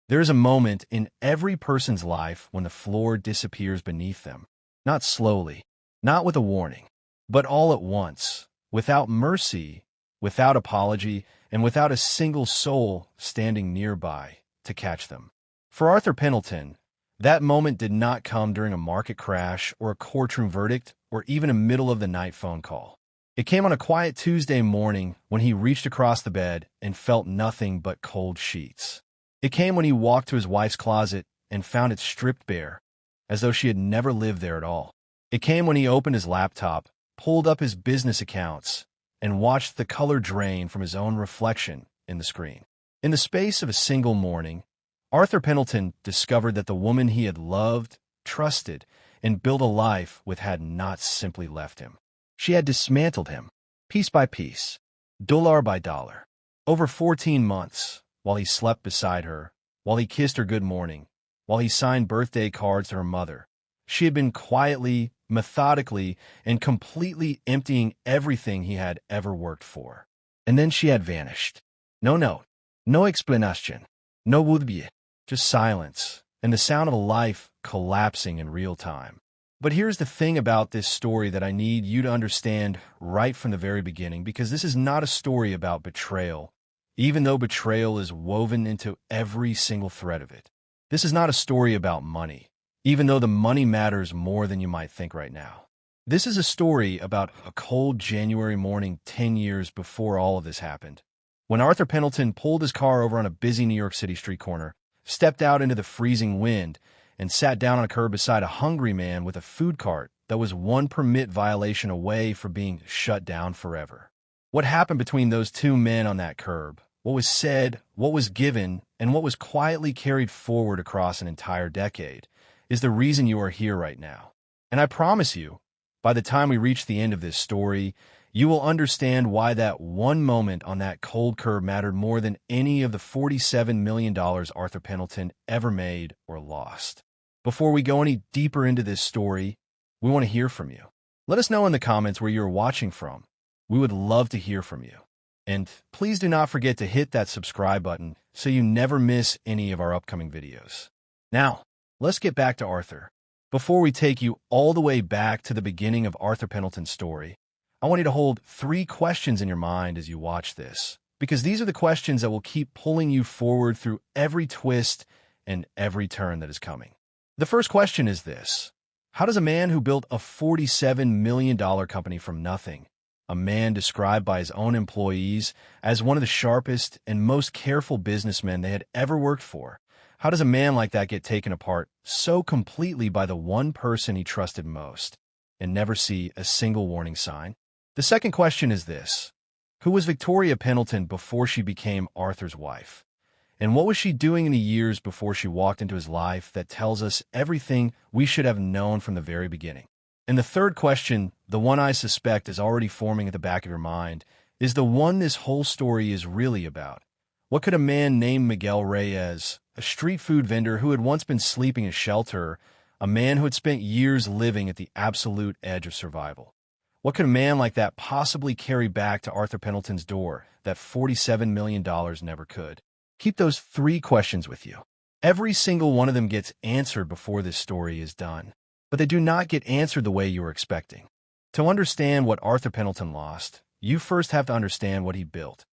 There is a moment in every person's life when the floor disappears beneath them. Not slowly, not with a warning, but all at once, without mercy, without apology, and without a single soul standing nearby to catch them. For Arthur Pendleton, that moment did not come during a market crash or a courtroom verdict or even a middle-of-the-night phone call. It came on a quiet Tuesday morning when he reached across the bed and felt nothing but cold sheets. It came when he walked to his wife's closet and found it stripped bare, as though she had never lived there at all. It came when he opened his laptop, pulled up his business accounts, and watched the color drain from his own reflection in the screen. In the space of a single morning, Arthur Pendleton discovered that the woman he had loved, trusted, and built a life with had not simply left him. She had dismantled him, piece by piece, dollar by dollar. Over 14 months, while he slept beside her, while he kissed her good morning, while he signed birthday cards to her mother, she had been quietly, methodically, and completely emptying everything he had ever worked for. And then she had vanished. No note, no explanation, no would-be, just silence, and the sound of a life collapsing in real time. But here's the thing about this story that I need you to understand right from the very beginning, because this is not a story about betrayal, even though betrayal is woven into every single thread of it. This is not a story about money, even though the money matters more than you might think right now. This is a story about a cold January morning 10 years before all of this happened, when Arthur Pendleton pulled his car over on a busy New York City street corner, stepped out into the freezing wind, and sat down on a curb beside a hungry man with a food cart that was one permit violation away from being shut down forever. What happened between those two men on that curb, what was said, what was given, and what was quietly carried forward across an entire decade, is the reason you are here right now. And I promise you, by the time we reach the end of this story, you will understand why that one moment on that cold curb mattered more than any of the $47 million Arthur Pendleton ever made or lost. Before we go any deeper into this story, we want to hear from you. Let us know in the comments where you're watching from. We would love to hear from you. And please do not forget to hit that subscribe button so you never miss any of our upcoming videos. Now, let's get back to Arthur. Before we take you all the way back to the beginning of Arthur Pendleton's story, I want you to hold 3 questions in your mind as you watch this, because these are the questions that will keep pulling you forward through every twist and every turn that is coming. The first question is this: how does a man who built a $47 million company from nothing, a man described by his own employees as one of the sharpest and most careful businessmen they had ever worked for, how does a man like that get taken apart so completely by the one person he trusted most and never see a single warning sign? The second question is this: who was Victoria Pendleton before she became Arthur's wife? And what was she doing in the years before she walked into his life that tells us everything we should have known from the very beginning? And the third question, the one I suspect is already forming at the back of your mind, is the one this whole story is really about. What could a man named Miguel Reyes, a street food vendor who had once been sleeping in a shelter, a man who had spent years living at the absolute edge of survival, what could a man like that possibly carry back to Arthur Pendleton's door that $47 million never could? Keep those 3 questions with you. Every single one of them gets answered before this story is done, but they do not get answered the way you were expecting. To understand what Arthur Pendleton lost, you first have to understand what he built.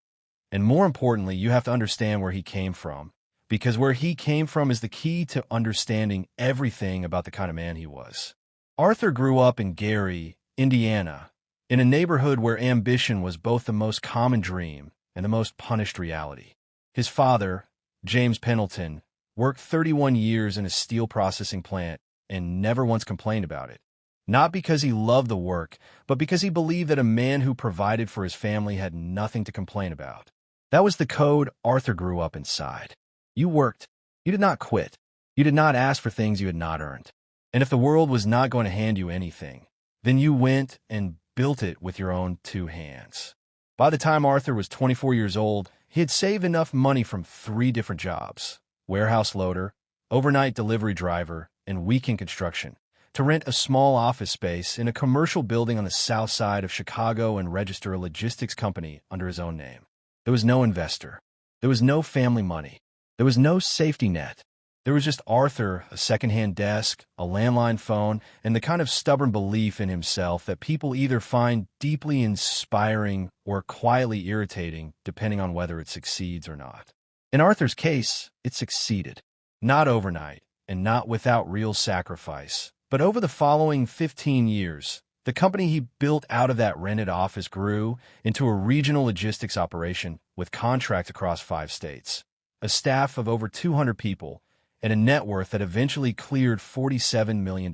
And more importantly, you have to understand where he came from, because where he came from is the key to understanding everything about the kind of man he was. Arthur grew up in Gary, Indiana, in a neighborhood where ambition was both the most common dream and the most punished reality. His father, James Pendleton, worked 31 years in a steel processing plant and never once complained about it. Not because he loved the work, but because he believed that a man who provided for his family had nothing to complain about. That was the code Arthur grew up inside. You worked. You did not quit. You did not ask for things you had not earned. And if the world was not going to hand you anything, then you went and built it with your own 2 hands. By the time Arthur was 24 years old, he had saved enough money from 3 different jobs: warehouse loader, overnight delivery driver, and weekend construction, to rent a small office space in a commercial building on the south side of Chicago and register a logistics company under his own name. There was no investor. There was no family money. There was no safety net. There was just Arthur, a secondhand desk, a landline phone, and the kind of stubborn belief in himself that people either find deeply inspiring or quietly irritating, depending on whether it succeeds or not. In Arthur's case, it succeeded. Not overnight, and not without real sacrifice, but over the following 15 years, the company he built out of that rented office grew into a regional logistics operation with contracts across 5 states, a staff of over 200 people, and a net worth that eventually cleared $47 million.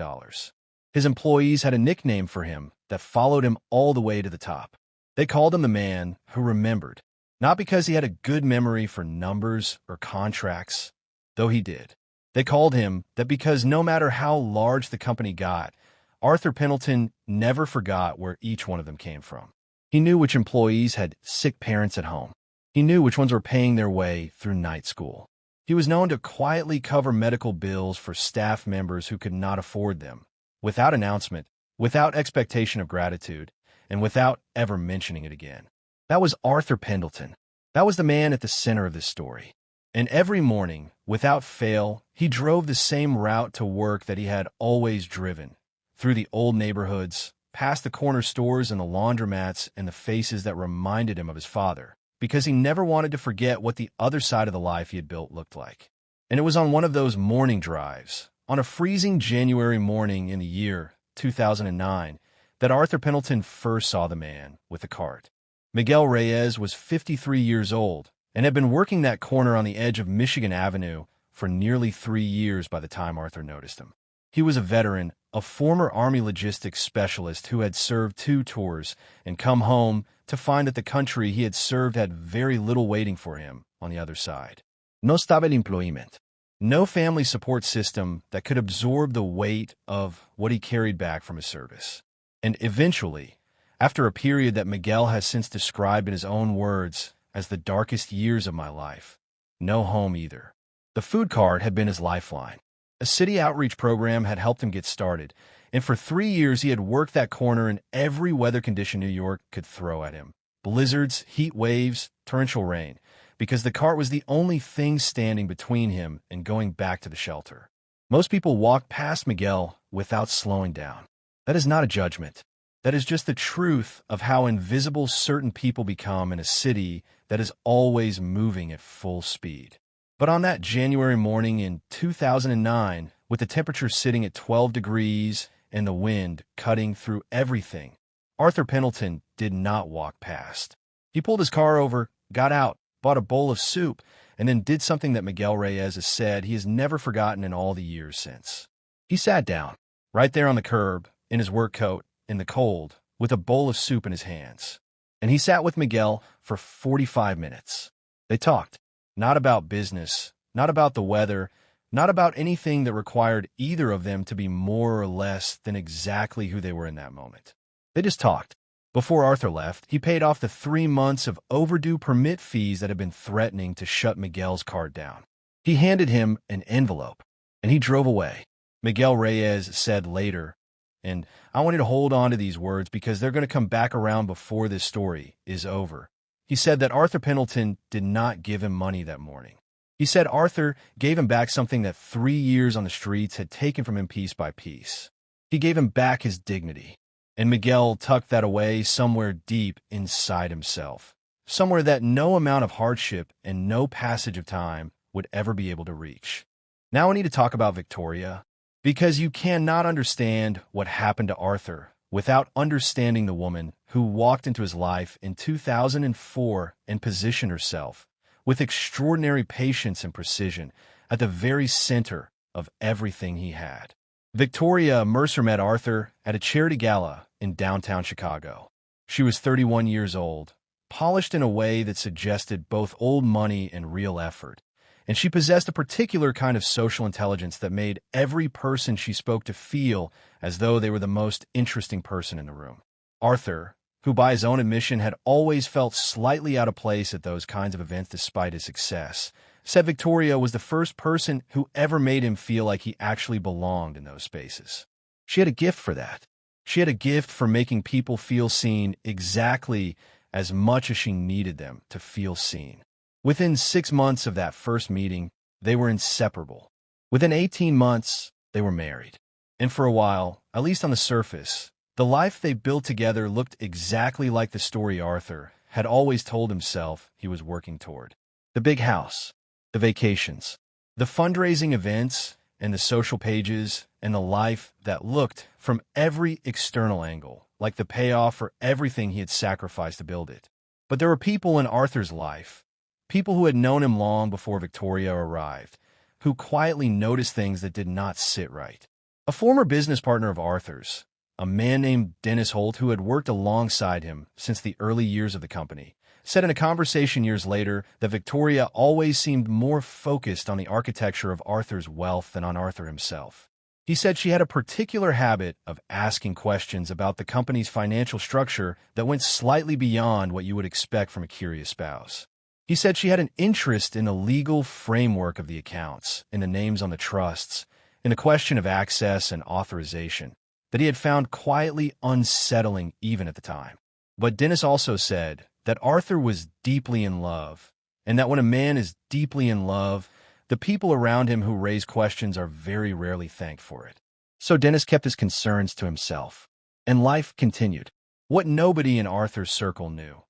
His employees had a nickname for him that followed him all the way to the top. They called him the man who remembered, not because he had a good memory for numbers or contracts, though he did. They called him that because no matter how large the company got, Arthur Pendleton never forgot where each one of them came from. He knew which employees had sick parents at home. He knew which ones were paying their way through night school. He was known to quietly cover medical bills for staff members who could not afford them, without announcement, without expectation of gratitude, and without ever mentioning it again. That was Arthur Pendleton. That was the man at the center of this story. And every morning, without fail, he drove the same route to work that he had always driven, through the old neighborhoods, past the corner stores and the laundromats and the faces that reminded him of his father, because he never wanted to forget what the other side of the life he had built looked like. And it was on one of those morning drives, on a freezing January morning in the year 2009, that Arthur Pendleton first saw the man with the cart. Miguel Reyes was 53 years old and had been working that corner on the edge of Michigan Avenue for nearly 3 years by the time Arthur noticed him. He was a veteran, a former Army logistics specialist who had served 2 tours and come home to find that the country he had served had very little waiting for him on the other side. No estaba el employment. No family support system that could absorb the weight of what he carried back from his service. And eventually, after a period that Miguel has since described in his own words as the darkest years of my life, no home either. The food cart had been his lifeline. A city outreach program had helped him get started, and for 3 years he had worked that corner in every weather condition New York could throw at him. Blizzards, heat waves, torrential rain, because the cart was the only thing standing between him and going back to the shelter. Most people walked past Miguel without slowing down. That is not a judgment. That is just the truth of how invisible certain people become in a city that is always moving at full speed. But on that January morning in 2009, with the temperature sitting at 12 degrees and the wind cutting through everything, Arthur Pendleton did not walk past. He pulled his car over, got out, bought a bowl of soup, and then did something that Miguel Reyes has said he has never forgotten in all the years since. He sat down, right there on the curb, in his work coat, in the cold, with a bowl of soup in his hands. And he sat with Miguel for 45 minutes. They talked. Not about business, not about the weather, not about anything that required either of them to be more or less than exactly who they were in that moment. They just talked. Before Arthur left, he paid off the 3 months of overdue permit fees that had been threatening to shut Miguel's cart down. He handed him an envelope, and he drove away. Miguel Reyes said later, and I want you to hold on to these words because they're going to come back around before this story is over. He said that Arthur Pendleton did not give him money that morning. He said Arthur gave him back something that 3 years on the streets had taken from him piece by piece. He gave him back his dignity. And Miguel tucked that away somewhere deep inside himself, somewhere that no amount of hardship and no passage of time would ever be able to reach. Now I need to talk about Victoria, because you cannot understand what happened to Arthur without understanding the woman who walked into his life in 2004 and positioned herself with extraordinary patience and precision at the very center of everything he had. Victoria Mercer met Arthur at a charity gala in downtown Chicago. She was 31 years old, polished in a way that suggested both old money and real effort, and she possessed a particular kind of social intelligence that made every person she spoke to feel as though they were the most interesting person in the room. Arthur, who by his own admission had always felt slightly out of place at those kinds of events despite his success, said Victoria was the first person who ever made him feel like he actually belonged in those spaces. She had a gift for that. She had a gift for making people feel seen exactly as much as she needed them to feel seen. Within 6 months of that first meeting, they were inseparable. Within 18 months, they were married. And for a while, at least on the surface, the life they built together looked exactly like the story Arthur had always told himself he was working toward. The big house, the vacations, the fundraising events, and the social pages, and the life that looked, from every external angle, like the payoff for everything he had sacrificed to build it. But there were people in Arthur's life, people who had known him long before Victoria arrived, who quietly noticed things that did not sit right. A former business partner of Arthur's, a man named Dennis Holt, who had worked alongside him since the early years of the company, said in a conversation years later that Victoria always seemed more focused on the architecture of Arthur's wealth than on Arthur himself. He said she had a particular habit of asking questions about the company's financial structure that went slightly beyond what you would expect from a curious spouse. He said she had an interest in the legal framework of the accounts, in the names on the trusts, in the question of access and authorization, that he had found quietly unsettling even at the time. But Dennis also said that Arthur was deeply in love, and that when a man is deeply in love, the people around him who raise questions are very rarely thanked for it. So Dennis kept his concerns to himself, and life continued. What nobody in Arthur's circle knew,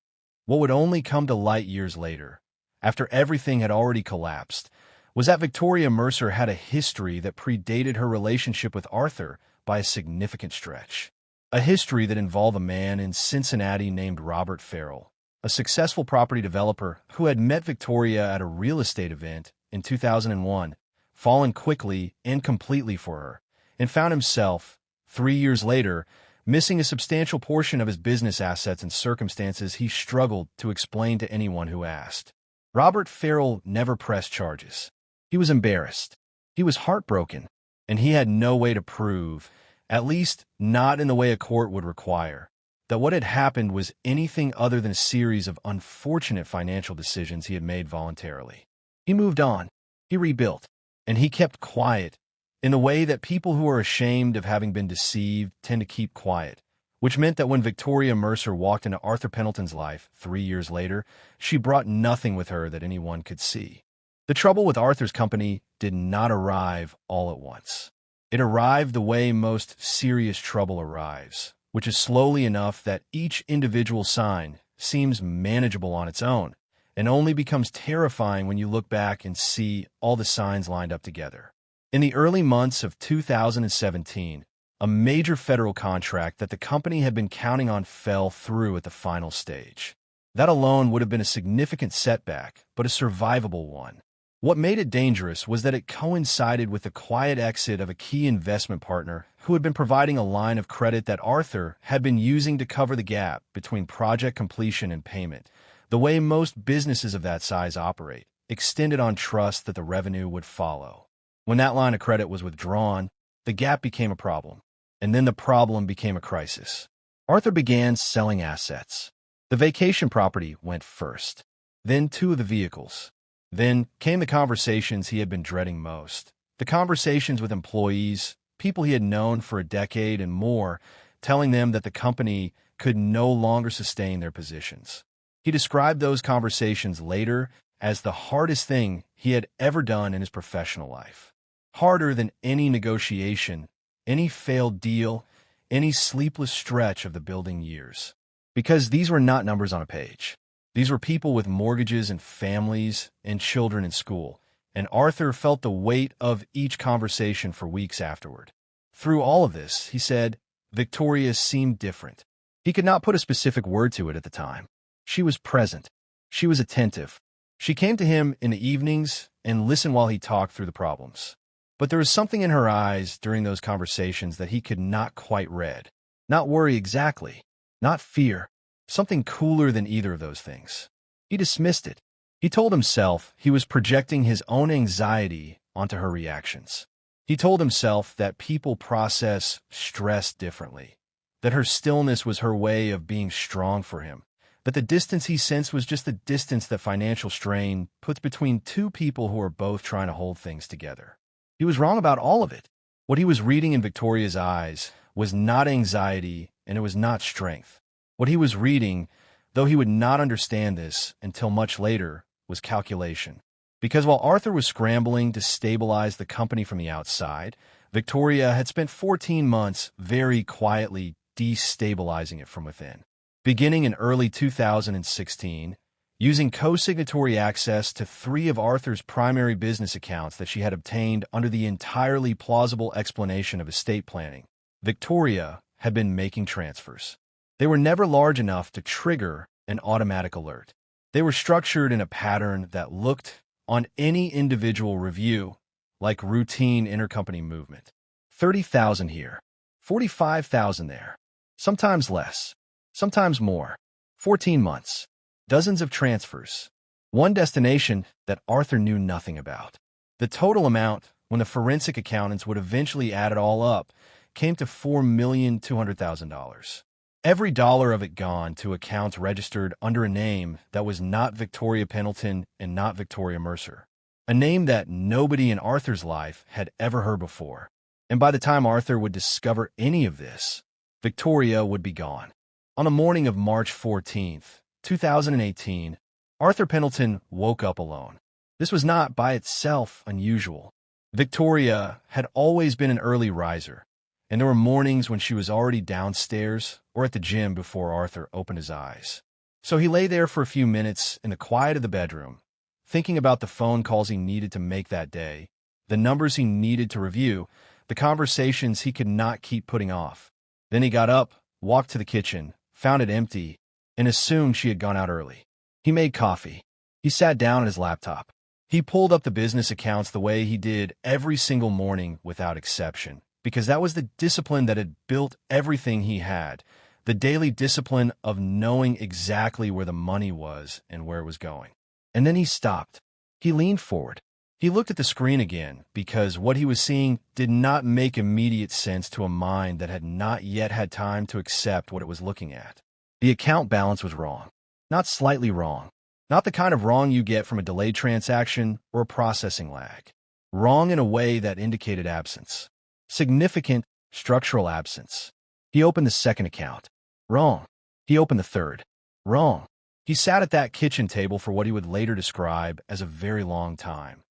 what would only come to light years later, after everything had already collapsed, was that Victoria Mercer had a history that predated her relationship with Arthur by a significant stretch. A history that involved a man in Cincinnati named Robert Farrell, a successful property developer who had met Victoria at a real estate event in 2001, fallen quickly and completely for her, and found himself, 3 years later, missing a substantial portion of his business assets in circumstances he struggled to explain to anyone who asked. Robert Farrell never pressed charges. He was embarrassed. He was heartbroken, and he had no way to prove, at least not in the way a court would require, that what had happened was anything other than a series of unfortunate financial decisions he had made voluntarily. He moved on, he rebuilt, and he kept quiet in the way that people who are ashamed of having been deceived tend to keep quiet, which meant that when Victoria Mercer walked into Arthur Pendleton's life 3 years later, she brought nothing with her that anyone could see. The trouble with Arthur's company did not arrive all at once. It arrived the way most serious trouble arrives, which is slowly enough that each individual sign seems manageable on its own, and only becomes terrifying when you look back and see all the signs lined up together. In the early months of 2017, a major federal contract that the company had been counting on fell through at the final stage. That alone would have been a significant setback, but a survivable one. What made it dangerous was that it coincided with the quiet exit of a key investment partner who had been providing a line of credit that Arthur had been using to cover the gap between project completion and payment, the way most businesses of that size operate, extended on trust that the revenue would follow. When that line of credit was withdrawn, the gap became a problem, and then the problem became a crisis. Arthur began selling assets. The vacation property went first, then 2 of the vehicles. Then came the conversations he had been dreading most, the conversations with employees, people he had known for a decade and more, telling them that the company could no longer sustain their positions. He described those conversations later as the hardest thing he had ever done in his professional life. Harder than any negotiation, any failed deal, any sleepless stretch of the building years. Because these were not numbers on a page. These were people with mortgages and families and children in school, and Arthur felt the weight of each conversation for weeks afterward. Through all of this, he said, Victoria seemed different. He could not put a specific word to it at the time. She was present. She was attentive. She came to him in the evenings and listened while he talked through the problems. But there was something in her eyes during those conversations that he could not quite read. Not worry exactly. Not fear. Something cooler than either of those things. He dismissed it. He told himself he was projecting his own anxiety onto her reactions. He told himself that people process stress differently, that her stillness was her way of being strong for him, that the distance he sensed was just the distance that financial strain puts between 2 people who are both trying to hold things together. He was wrong about all of it. What he was reading in Victoria's eyes was not anxiety, and it was not strength. What he was reading, though he would not understand this until much later, was calculation. Because while Arthur was scrambling to stabilize the company from the outside, Victoria had spent 14 months very quietly destabilizing it from within. Beginning in early 2016, using co-signatory access to 3 of Arthur's primary business accounts that she had obtained under the entirely plausible explanation of estate planning, Victoria had been making transfers. They were never large enough to trigger an automatic alert. They were structured in a pattern that looked, on any individual review, like routine intercompany movement. 30,000 here, 45,000 there, sometimes less, sometimes more. 14 months, dozens of transfers, one destination that Arthur knew nothing about. The total amount, when the forensic accountants would eventually add it all up, came to $4,200,000. Every dollar of it gone to accounts registered under a name that was not Victoria Pendleton and not Victoria Mercer. A name that nobody in Arthur's life had ever heard before. And by the time Arthur would discover any of this, Victoria would be gone. On the morning of March 14th, 2018, Arthur Pendleton woke up alone. This was not by itself unusual. Victoria had always been an early riser, and there were mornings when she was already downstairs or at the gym before Arthur opened his eyes. So he lay there for a few minutes in the quiet of the bedroom, thinking about the phone calls he needed to make that day, the numbers he needed to review, the conversations he could not keep putting off. Then he got up, walked to the kitchen, found it empty, and assumed she had gone out early. He made coffee. He sat down at his laptop. He pulled up the business accounts the way he did every single morning without exception, because that was the discipline that had built everything he had, the daily discipline of knowing exactly where the money was and where it was going. And then he stopped. He leaned forward. He looked at the screen again, because what he was seeing did not make immediate sense to a mind that had not yet had time to accept what it was looking at. The account balance was wrong. Not slightly wrong. Not the kind of wrong you get from a delayed transaction or a processing lag. Wrong in a way that indicated absence. Significant structural absence. He opened the second account. Wrong. He opened the third. Wrong. He sat at that kitchen table for what he would later describe as a very long time,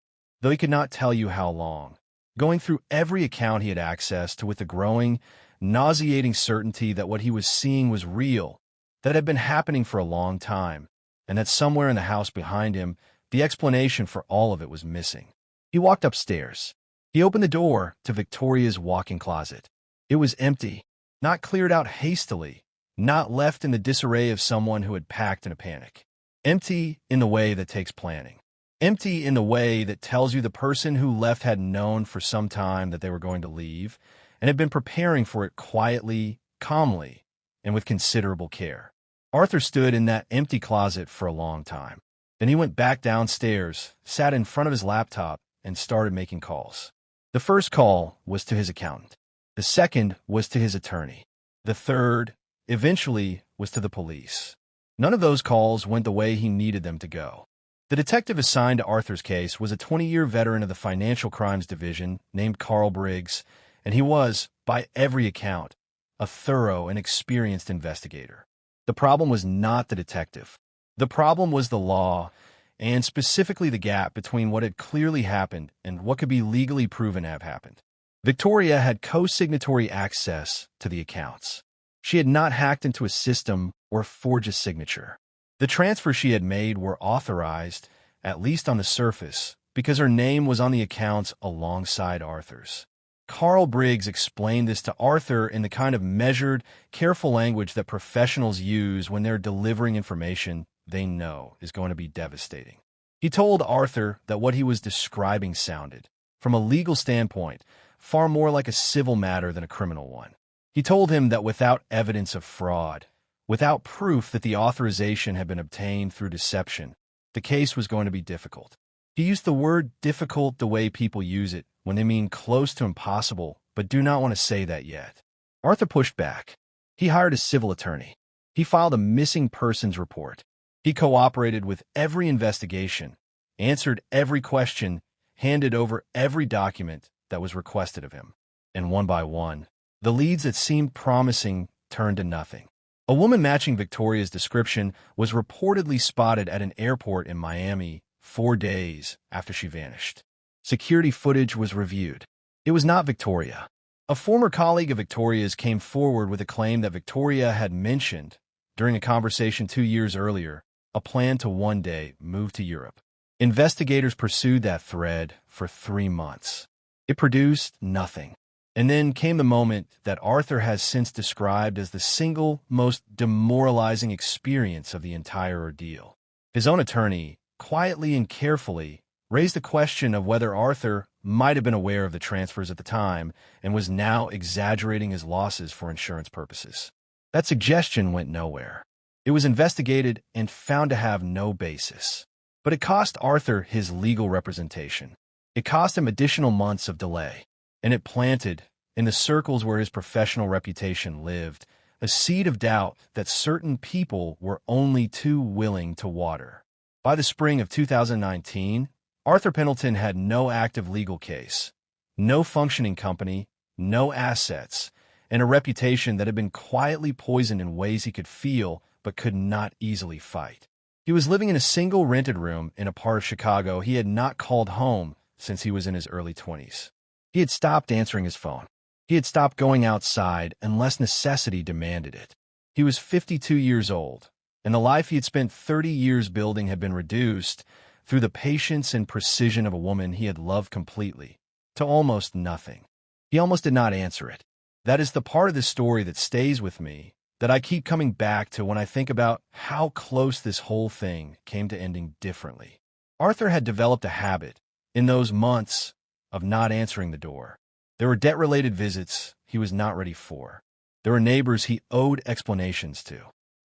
though he could not tell you how long, going through every account he had access to with the growing, nauseating certainty that what he was seeing was real, that had been happening for a long time, and that somewhere in the house behind him, the explanation for all of it was missing. He walked upstairs. He opened the door to Victoria's walk-in closet. It was empty, not cleared out hastily, not left in the disarray of someone who had packed in a panic. Empty in the way that takes planning. Empty in the way that tells you the person who left had known for some time that they were going to leave and had been preparing for it quietly, calmly, and with considerable care. Arthur stood in that empty closet for a long time. Then he went back downstairs, sat in front of his laptop, and started making calls. The first call was to his accountant. The second was to his attorney. The third, eventually, was to the police. None of those calls went the way he needed them to go. The detective assigned to Arthur's case was a 20-year veteran of the Financial Crimes Division named Carl Briggs, and he was, by every account, a thorough and experienced investigator. The problem was not the detective. The problem was the law, and specifically the gap between what had clearly happened and what could be legally proven to have happened. Victoria had co-signatory access to the accounts. She had not hacked into a system or forged a signature. The transfers she had made were authorized, at least on the surface, because her name was on the accounts alongside Arthur's. Carl Briggs explained this to Arthur in the kind of measured, careful language that professionals use when they're delivering information they know is going to be devastating. He told Arthur that what he was describing sounded, from a legal standpoint, far more like a civil matter than a criminal one. He told him that without evidence of fraud, without proof that the authorization had been obtained through deception, the case was going to be difficult. He used the word difficult the way people use it when they mean close to impossible, but do not want to say that yet. Arthur pushed back. He hired a civil attorney. He filed a missing persons report. He cooperated with every investigation, answered every question, handed over every document that was requested of him. And one by one, the leads that seemed promising turned to nothing. A woman matching Victoria's description was reportedly spotted at an airport in Miami 4 days after she vanished. Security footage was reviewed. It was not Victoria. A former colleague of Victoria's came forward with a claim that Victoria had mentioned, during a conversation 2 years earlier, a plan to one day move to Europe. Investigators pursued that thread for 3 months. It produced nothing. And then came the moment that Arthur has since described as the single most demoralizing experience of the entire ordeal. His own attorney, quietly and carefully, raised the question of whether Arthur might have been aware of the transfers at the time and was now exaggerating his losses for insurance purposes. That suggestion went nowhere. It was investigated and found to have no basis. But it cost Arthur his legal representation. It cost him additional months of delay. And it planted, in the circles where his professional reputation lived, a seed of doubt that certain people were only too willing to water. By the spring of 2019, Arthur Pendleton had no active legal case, no functioning company, no assets, and a reputation that had been quietly poisoned in ways he could feel but could not easily fight. He was living in a single rented room in a part of Chicago he had not called home since he was in his early 20s. He had stopped answering his phone. He had stopped going outside unless necessity demanded it. He was 52 years old, and the life he had spent 30 years building had been reduced, through the patience and precision of a woman he had loved completely, to almost nothing. He almost did not answer it. That is the part of this story that stays with me, that I keep coming back to when I think about how close this whole thing came to ending differently. Arthur had developed a habit, in those months, of not answering the door. There were debt-related visits he was not ready for. There were neighbors he owed explanations to.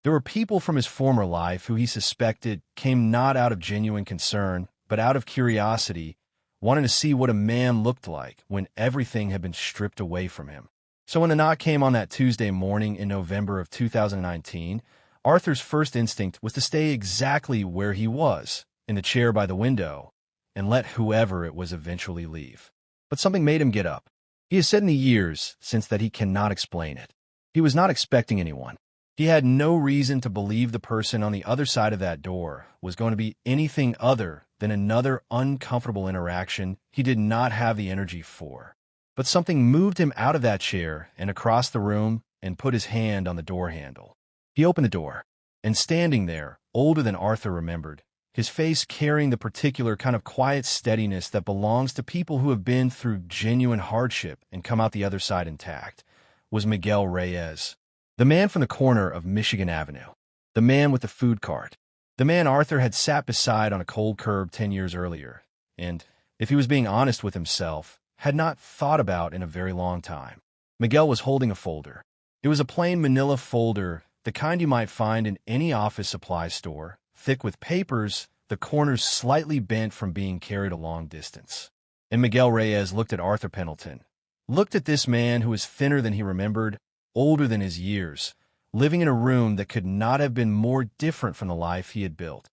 There were people from his former life who he suspected came not out of genuine concern, but out of curiosity, wanting to see what a man looked like when everything had been stripped away from him. So when the knock came on that Tuesday morning in November of 2019, Arthur's first instinct was to stay exactly where he was, in the chair by the window, and let whoever it was eventually leave. But something made him get up. He has said in the years since that he cannot explain it. He was not expecting anyone. He had no reason to believe the person on the other side of that door was going to be anything other than another uncomfortable interaction he did not have the energy for. But something moved him out of that chair and across the room and put his hand on the door handle. He opened the door, and standing there, older than Arthur remembered, his face carrying the particular kind of quiet steadiness that belongs to people who have been through genuine hardship and come out the other side intact, was Miguel Reyes, the man from the corner of Michigan Avenue, the man with the food cart, the man Arthur had sat beside on a cold curb 10 years earlier, and, if he was being honest with himself, had not thought about in a very long time. Miguel was holding a folder. It was a plain manila folder, the kind you might find in any office supply store, thick with papers, the corners slightly bent from being carried a long distance. And Miguel Reyes looked at Arthur Pendleton, looked at this man who was thinner than he remembered, older than his years, living in a room that could not have been more different from the life he had built.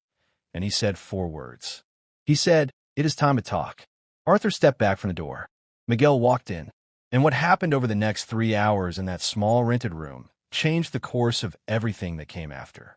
And he said 4 words. He said, "It is time to talk." Arthur stepped back from the door. Miguel walked in, and what happened over the next 3 hours in that small rented room changed the course of everything that came after.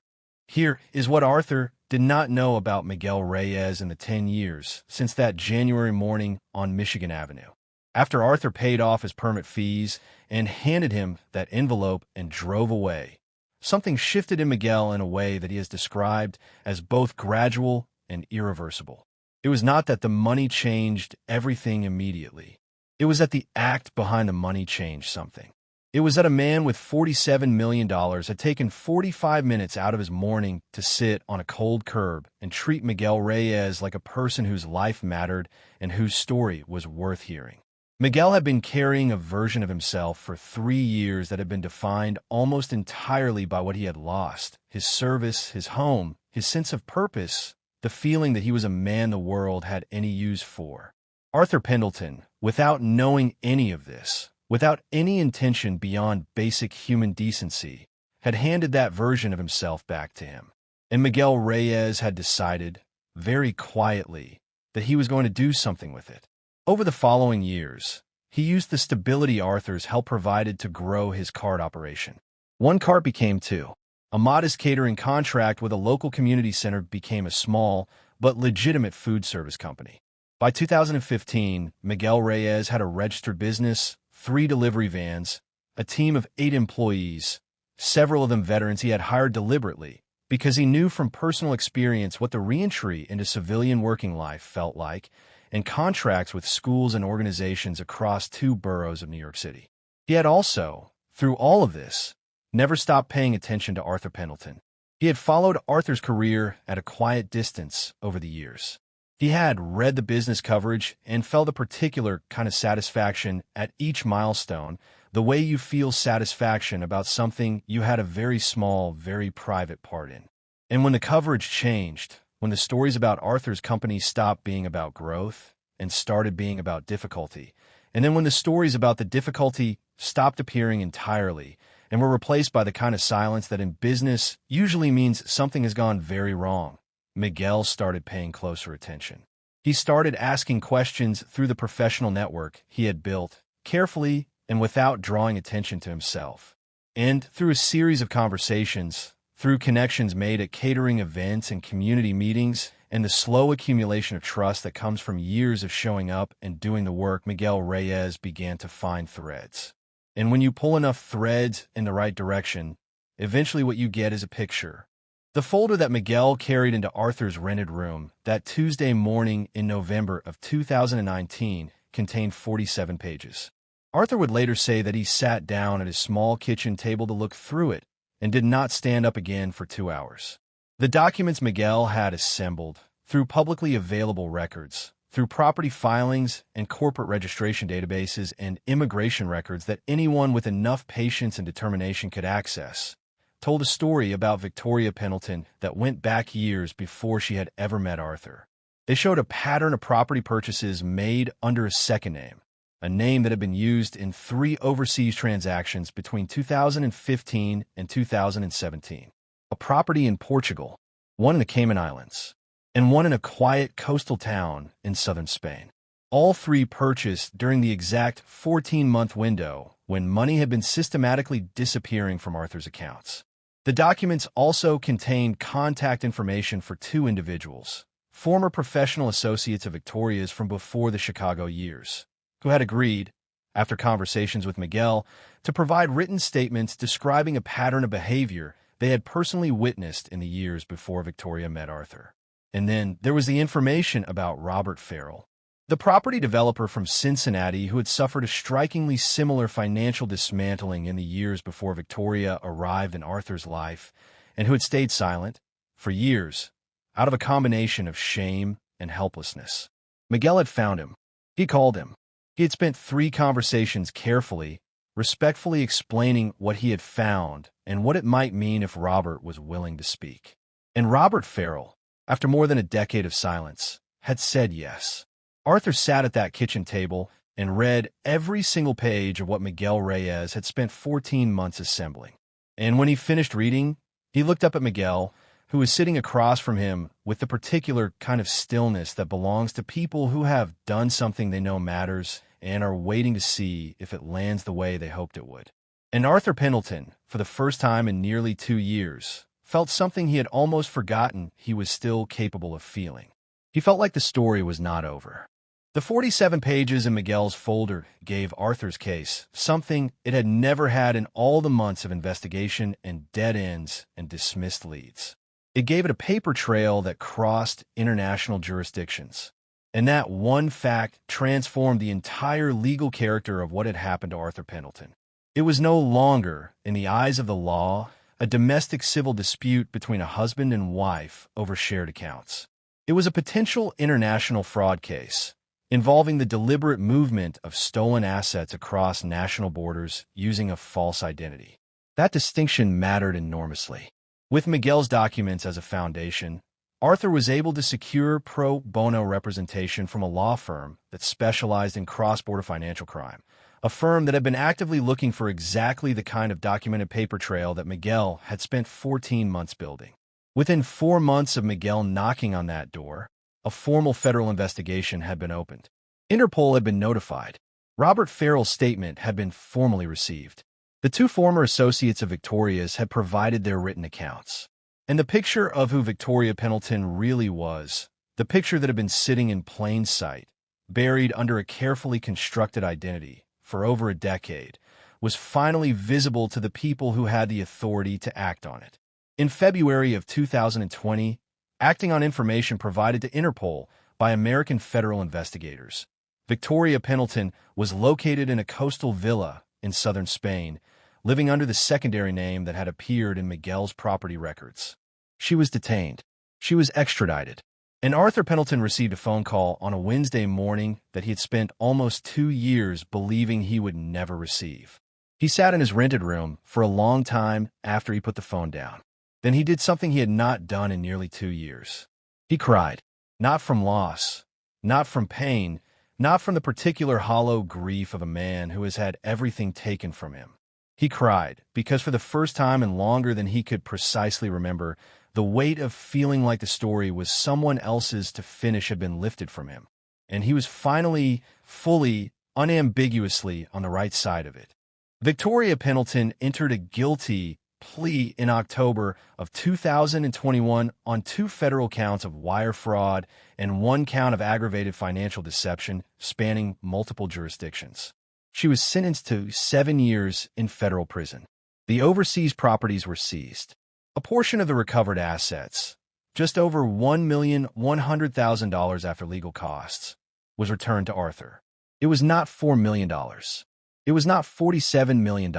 Here is what Arthur did not know about Miguel Reyes in the 10 years since that January morning on Michigan Avenue. After Arthur paid off his permit fees and handed him that envelope and drove away, something shifted in Miguel in a way that he has described as both gradual and irreversible. It was not that the money changed everything immediately. It was that the act behind the money changed something. It was that a man with $47 million had taken 45 minutes out of his morning to sit on a cold curb and treat Miguel Reyes like a person whose life mattered and whose story was worth hearing. Miguel had been carrying a version of himself for 3 years that had been defined almost entirely by what he had lost: his service, his home, his sense of purpose, the feeling that he was a man the world had any use for. Arthur Pendleton, without knowing any of this, without any intention beyond basic human decency, had handed that version of himself back to him. And Miguel Reyes had decided, very quietly, that he was going to do something with it. Over the following years, he used the stability Arthur's help provided to grow his cart operation. 1 cart became 2. A modest catering contract with a local community center became a small, but legitimate food service company. By 2015, Miguel Reyes had a registered business, 3 delivery vans, a team of 8 employees, several of them veterans he had hired deliberately because he knew from personal experience what the reentry into civilian working life felt like, and contracts with schools and organizations across 2 boroughs of New York City. He had also, through all of this, never stopped paying attention to Arthur Pendleton. He had followed Arthur's career at a quiet distance over the years. He had read the business coverage and felt a particular kind of satisfaction at each milestone, the way you feel satisfaction about something you had a very small, very private part in. And when the coverage changed, when the stories about Arthur's company stopped being about growth and started being about difficulty, and then when the stories about the difficulty stopped appearing entirely and were replaced by the kind of silence that in business usually means something has gone very wrong, Miguel started paying closer attention. He started asking questions through the professional network he had built, carefully and without drawing attention to himself. And through a series of conversations, through connections made at catering events and community meetings, and the slow accumulation of trust that comes from years of showing up and doing the work, Miguel Reyes began to find threads. And when you pull enough threads in the right direction, eventually what you get is a picture. The folder that Miguel carried into Arthur's rented room that Tuesday morning in November of 2019 contained 47 pages. Arthur would later say that he sat down at his small kitchen table to look through it and did not stand up again for 2 hours. The documents Miguel had assembled, through publicly available records, through property filings and corporate registration databases and immigration records that anyone with enough patience and determination could access, told a story about Victoria Pendleton that went back years before she had ever met Arthur. They showed a pattern of property purchases made under a second name, a name that had been used in 3 overseas transactions between 2015 and 2017. A property in Portugal, one in the Cayman Islands, and one in a quiet coastal town in southern Spain. All 3 purchased during the exact 14-month window when money had been systematically disappearing from Arthur's accounts. The documents also contained contact information for 2 individuals, former professional associates of Victoria's from before the Chicago years, who had agreed, after conversations with Miguel, to provide written statements describing a pattern of behavior they had personally witnessed in the years before Victoria met Arthur. And then there was the information about Robert Farrell, the property developer from Cincinnati who had suffered a strikingly similar financial dismantling in the years before Victoria arrived in Arthur's life, and who had stayed silent, for years, out of a combination of shame and helplessness. Miguel had found him. He called him. He had spent 3 conversations carefully, respectfully explaining what he had found and what it might mean if Robert was willing to speak. And Robert Farrell, after more than a decade of silence, had said yes. Arthur sat at that kitchen table and read every single page of what Miguel Reyes had spent 14 months assembling. And when he finished reading, he looked up at Miguel, who was sitting across from him with the particular kind of stillness that belongs to people who have done something they know matters and are waiting to see if it lands the way they hoped it would. And Arthur Pendleton, for the first time in nearly 2 years, felt something he had almost forgotten he was still capable of feeling. He felt like the story was not over. The 47 pages in Miguel's folder gave Arthur's case something it had never had in all the months of investigation and dead ends and dismissed leads. It gave it a paper trail that crossed international jurisdictions. And that one fact transformed the entire legal character of what had happened to Arthur Pendleton. It was no longer, in the eyes of the law, a domestic civil dispute between a husband and wife over shared accounts. It was a potential international fraud case involving the deliberate movement of stolen assets across national borders using a false identity. That distinction mattered enormously. With Miguel's documents as a foundation, Arthur was able to secure pro bono representation from a law firm that specialized in cross-border financial crime, a firm that had been actively looking for exactly the kind of documented paper trail that Miguel had spent 14 months building. Within 4 months of Miguel knocking on that door, a formal federal investigation had been opened. Interpol had been notified. Robert Farrell's statement had been formally received. The 2 former associates of Victoria's had provided their written accounts. And the picture of who Victoria Pendleton really was, The picture that had been sitting in plain sight, buried under a carefully constructed identity for over a decade, was finally visible to the people who had the authority to act on it. In February of 2020, acting on information provided to Interpol by American federal investigators, Victoria Pendleton was located in a coastal villa in southern Spain, living under the secondary name that had appeared in Miguel's property records. She was detained. She was extradited. And Arthur Pendleton received a phone call on a Wednesday morning that he had spent almost 2 years believing he would never receive. He sat in his rented room for a long time after he put the phone down. Then he did something he had not done in nearly 2 years. He cried, not from loss, not from pain, not from the particular hollow grief of a man who has had everything taken from him. He cried because for the first time and longer than he could precisely remember, the weight of feeling like the story was someone else's to finish had been lifted from him, and he was finally, fully, unambiguously on the right side of it. Victoria Pendleton entered a guilty plea in October of 2021 on 2 federal counts of wire fraud and 1 count of aggravated financial deception spanning multiple jurisdictions. She was sentenced to 7 years in federal prison. The overseas properties were seized. A portion of the recovered assets, just over $1,100,000 after legal costs, was returned to Arthur. It was not $4 million. It was not $47 million.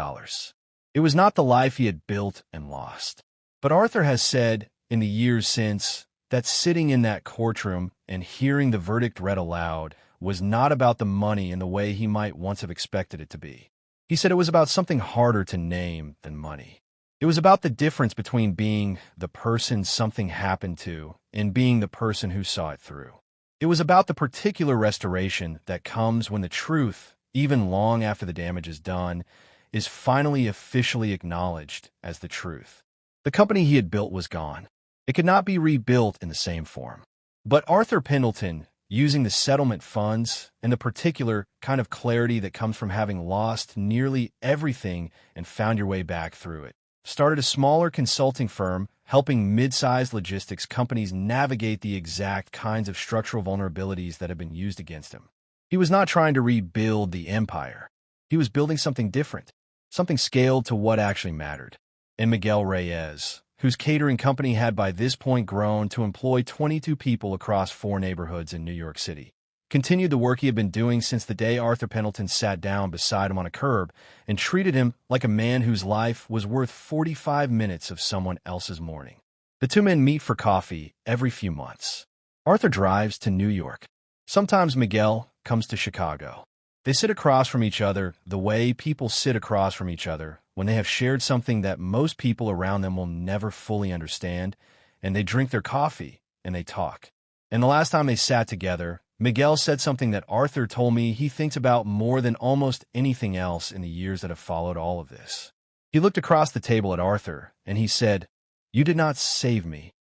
It was not the life he had built and lost. But Arthur has said, in the years since, that sitting in that courtroom and hearing the verdict read aloud was not about the money in the way he might once have expected it to be. He said it was about something harder to name than money. It was about the difference between being the person something happened to and being the person who saw it through. It was about the particular restoration that comes when the truth, even long after the damage is done, is finally officially acknowledged as the truth. The company he had built was gone. It could not be rebuilt in the same form. But Arthur Pendleton, using the settlement funds and the particular kind of clarity that comes from having lost nearly everything and found your way back through it, started a smaller consulting firm helping mid-sized logistics companies navigate the exact kinds of structural vulnerabilities that have been used against him. He was not trying to rebuild the empire. He was building something different, something scaled to what actually mattered. And Miguel Reyes, whose catering company had by this point grown to employ 22 people across 4 neighborhoods in New York City, continued the work he had been doing since the day Arthur Pendleton sat down beside him on a curb and treated him like a man whose life was worth 45 minutes of someone else's morning. The 2 men meet for coffee every few months. Arthur drives to New York. Sometimes Miguel comes to Chicago. They sit across from each other the way people sit across from each other when they have shared something that most people around them will never fully understand, and they drink their coffee and they talk. And the last time they sat together, Miguel said something that Arthur told me he thinks about more than almost anything else in the years that have followed all of this. He looked across the table at Arthur, and he said, "You did not save me,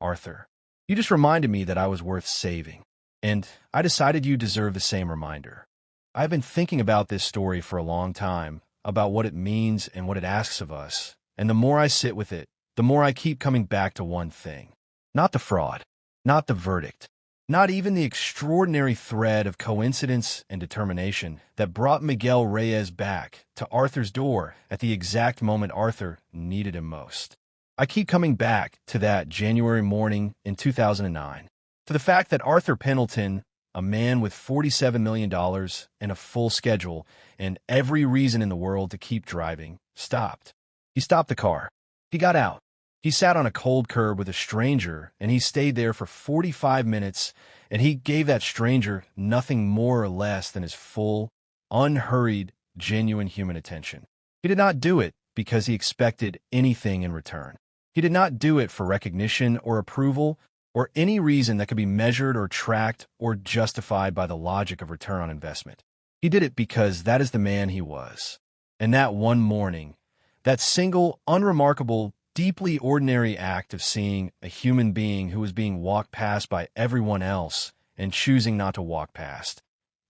Arthur. You just reminded me that I was worth saving. And I decided you deserve the same reminder. I've been thinking about this story for a long time, about what it means and what it asks of us, and the more I sit with it, the more I keep coming back to one thing. Not the fraud, not the verdict, not even the extraordinary thread of coincidence and determination that brought Miguel Reyes back to Arthur's door at the exact moment Arthur needed him most. I keep coming back to that January morning in 2009, to the fact that Arthur Pendleton, a man with $47 million and a full schedule and every reason in the world to keep driving, stopped. He stopped the car. He got out. He sat on a cold curb with a stranger, and he stayed there for 45 minutes, and he gave that stranger nothing more or less than his full, unhurried, genuine human attention. He did not do it because he expected anything in return. He did not do it for recognition or approval or any reason that could be measured or tracked or justified by the logic of return on investment. He did it because that is the man he was. And that one morning, that single, unremarkable, deeply ordinary act of seeing a human being who was being walked past by everyone else and choosing not to walk past,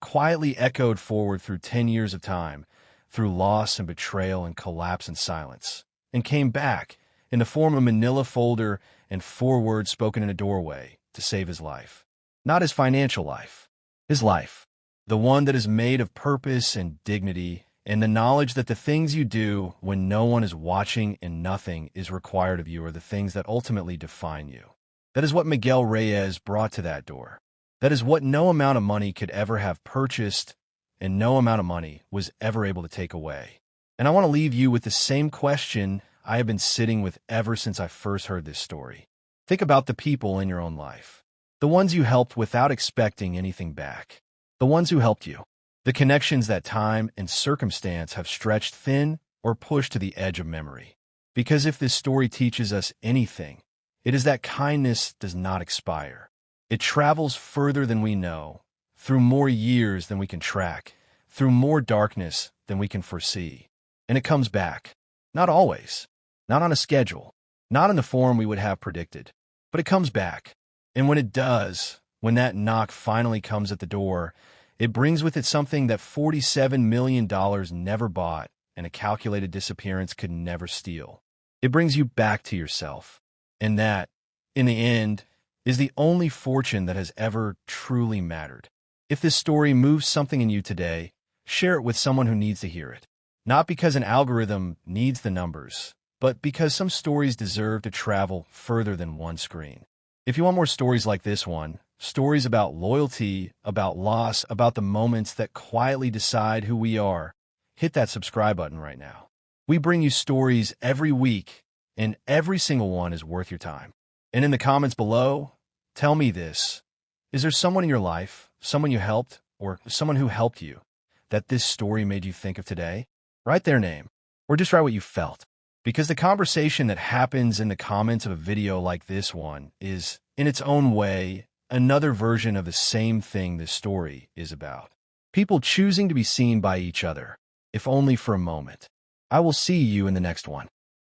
quietly echoed forward through 10 years of time, through loss and betrayal and collapse and silence, and came back in the form of a manila folder and 4 words spoken in a doorway to save his life. Not his financial life. His life. The one that is made of purpose and dignity and the knowledge that the things you do when no one is watching and nothing is required of you are the things that ultimately define you. That is what Miguel Reyes brought to that door. That is what no amount of money could ever have purchased and no amount of money was ever able to take away. And I want to leave you with the same question I have been sitting with ever since I first heard this story. Think about the people in your own life. The ones you helped without expecting anything back. The ones who helped you. The connections that time and circumstance have stretched thin or pushed to the edge of memory. Because if this story teaches us anything, it is that kindness does not expire. It travels further than we know, through more years than we can track, through more darkness than we can foresee. And it comes back. Not always. Not on a schedule. Not in the form we would have predicted. But it comes back. And when it does, when that knock finally comes at the door, it brings with it something that $47 million never bought and a calculated disappearance could never steal. It brings you back to yourself. And that, in the end, is the only fortune that has ever truly mattered. If this story moves something in you today, share it with someone who needs to hear it. Not because an algorithm needs the numbers, but because some stories deserve to travel further than one screen. If you want more stories like this one, stories about loyalty, about loss, about the moments that quietly decide who we are, hit that subscribe button right now. We bring you stories every week, and every single one is worth your time. And in the comments below, tell me this. Is there someone in your life, someone you helped, or someone who helped you, that this story made you think of today? Write their name, or just write what you felt. Because the conversation that happens in the comments of a video like this one is, in its own way, another version of the same thing this story is about. People choosing to be seen by each other, if only for a moment. I will see you in the next one.